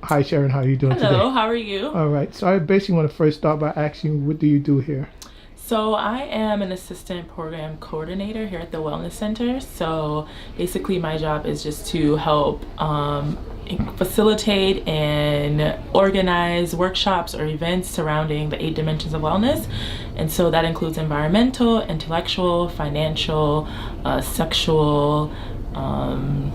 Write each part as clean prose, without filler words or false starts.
Hi Sharon, how are you doing Hello, today? how are you? All right, so I basically want to first start by asking you, what do you do here? So, I am an assistant program coordinator here at the Wellness Center. So, basically, my job is just to help facilitate and organize workshops or events surrounding the 8 dimensions of wellness. And so, that includes environmental, intellectual, financial, sexual, um,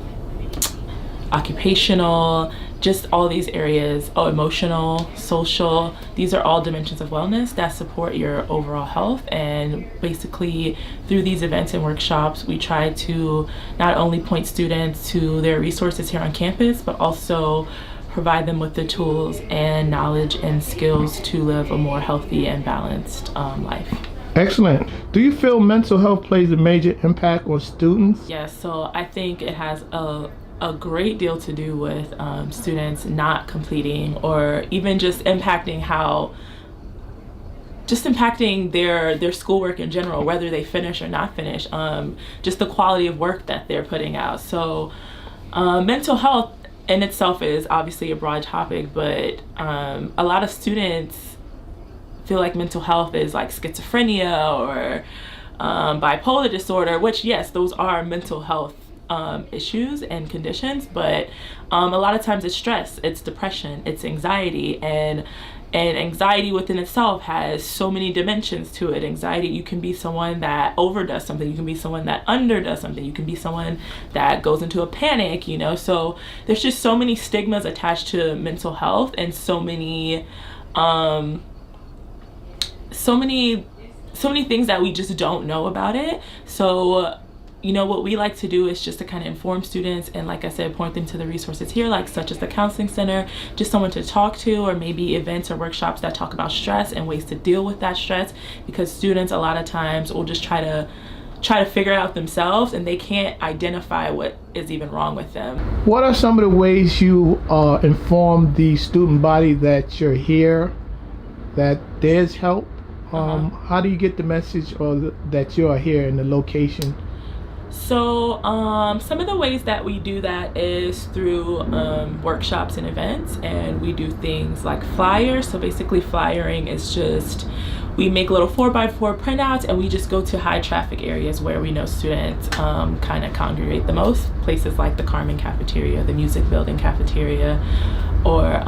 occupational, just all these areas, emotional, social. These are all dimensions of wellness that support your overall health. And basically, through these events and workshops, we try to not only point students to their resources here on campus, but also provide them with the tools and knowledge and skills to live a more healthy and balanced life. Excellent. Do you feel mental health plays a major impact on students? Yes, so I think it has a great deal to do with students not completing or even just impacting their schoolwork in general, whether they finish or not finish, just the quality of work that they're putting out. So mental health in itself is obviously a broad topic, but a lot of students feel like mental health is like schizophrenia or bipolar disorder, which yes, those are mental health issues and conditions, but a lot of times it's stress, it's depression, it's anxiety, and anxiety within itself has so many dimensions to it. Anxiety, you can be someone that overdoes something, you can be someone that underdoes something, you can be someone that goes into a panic, so there's just so many stigmas attached to mental health and so many things that we just don't know about it. So what we like to do is just to kind of inform students and, like I said, point them to the resources here, like such as the counseling center, just someone to talk to, or maybe events or workshops that talk about stress and ways to deal with that stress, because students a lot of times will just try to figure it out themselves and they can't identify what is even wrong with them. What are some of the ways you inform the student body that you're here, that there's help? How do you get the message that you are here in the location? So some of the ways that we do that is through workshops and events, and we do things like flyers. So basically flyering is just, we make little 4x4 printouts and we just go to high traffic areas where we know students kind of congregate the most, places like the Carmen cafeteria, the music building cafeteria, or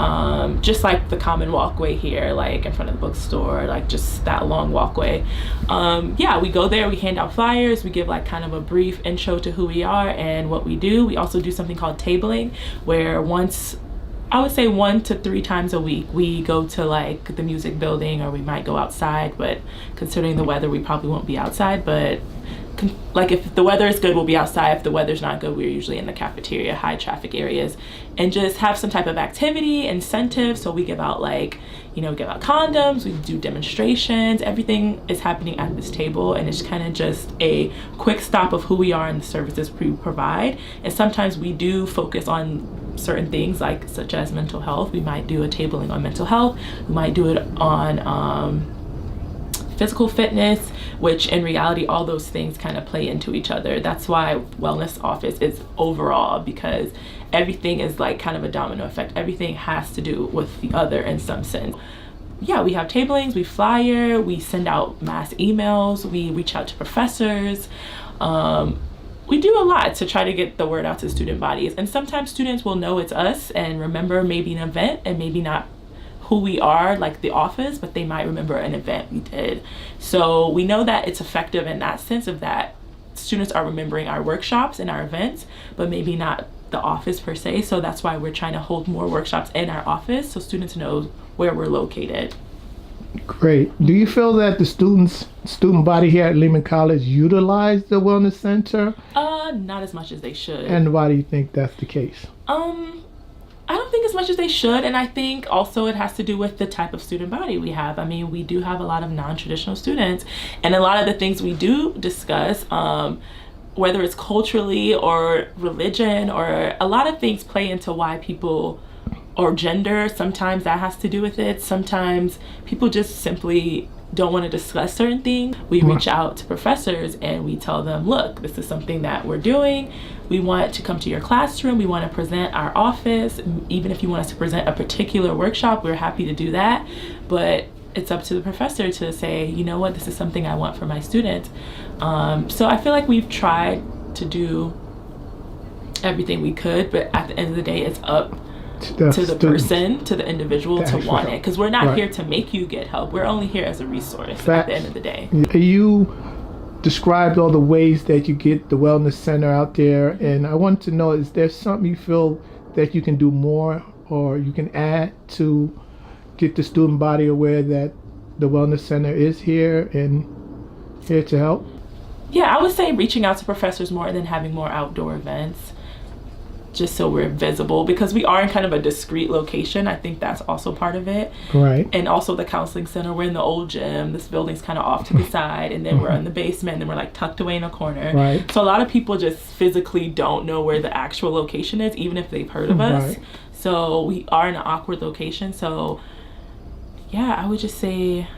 just like the common walkway here, like in front of the bookstore, like just that long walkway. Yeah, we go there, we hand out flyers, we give like kind of a brief intro to who we are and what we do. We also do something called tabling, where I would say 1 to 3 times a week, we go to like the music building, or we might go outside, but considering the weather, we probably won't be outside, but like if the weather is good, we'll be outside. If the weather's not good, we're usually in the cafeteria, high traffic areas, and just have some type of activity, incentive. So we give out we give out condoms, we do demonstrations, everything is happening at this table, and it's kind of just a quick stop of who we are and the services we provide. And sometimes we do focus on certain things, like such as mental health. We might do a tabling on mental health, we might do it on physical fitness, which in reality all those things kind of play into each other. That's why wellness office is overall, because everything is like kind of a domino effect. Everything has to do with the other in some sense. Yeah, we have tablings, we flyer, we send out mass emails, we reach out to professors. We do a lot to try to get the word out to student bodies, and sometimes students will know it's us and remember maybe an event and maybe not who we are, like the office, but they might remember an event we did. So we know that it's effective in that sense, of that students are remembering our workshops and our events, but maybe not the office per se. So that's why we're trying to hold more workshops in our office so students know where we're located. Great. Do you feel that the student body here at Lehman College utilize the wellness center? Not as much as they should. And why do you think that's the case? I don't think as much as they should, and I think also it has to do with the type of student body we have. I mean, we do have a lot of non-traditional students, and a lot of the things we do discuss, whether it's culturally or religion, or a lot of things play into why people, or gender, sometimes that has to do with it. Sometimes people just simply don't want to discuss certain things, we reach out to professors and we tell them, look, this is something that we're doing. We want to come to your classroom. We want to present our office. Even if you want us to present a particular workshop, we're happy to do that. But it's up to the professor to say, you know what, this is something I want for my students. So I feel like we've tried to do everything we could, but at the end of the day, it's up to the person, to the individual to want it. Because we're not here to make you get help. We're only here as a resource at the end of the day. You described all the ways that you get the wellness center out there, and I want to know, is there something you feel that you can do more or you can add to get the student body aware that the wellness center is here and here to help? Yeah, I would say reaching out to professors more and then having more outdoor events, just so we're visible, because we are in kind of a discreet location. I think that's also part of it. Right. And also the counseling center, we're in the old gym. This building's kind of off to the side, and then we're in the basement, and then we're like tucked away in a corner. Right. So a lot of people just physically don't know where the actual location is, even if they've heard of us. Right. So we are in an awkward location. So yeah, I would just say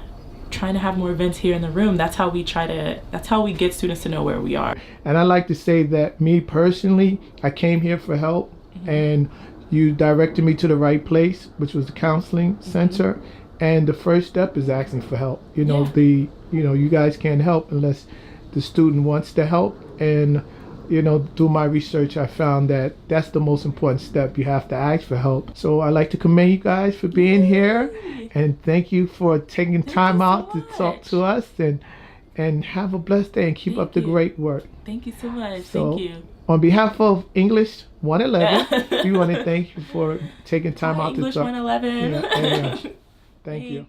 trying to have more events here in the room. That's how we get students to know where we are. And I like to say that me personally, I came here for help, and you directed me to the right place, which was the counseling center. And the first step is asking for help. You know, you guys can't help unless the student wants to help. And through my research, I found that that's the most important step. You have to ask for help. So I'd like to commend you guys for being here, and thank you for taking time out to talk to us, and have a blessed day and keep up the great work. Thank you so much. So, thank you. On behalf of English 111, we want to thank you for taking time out to English talk. 111. Yeah. Thank you.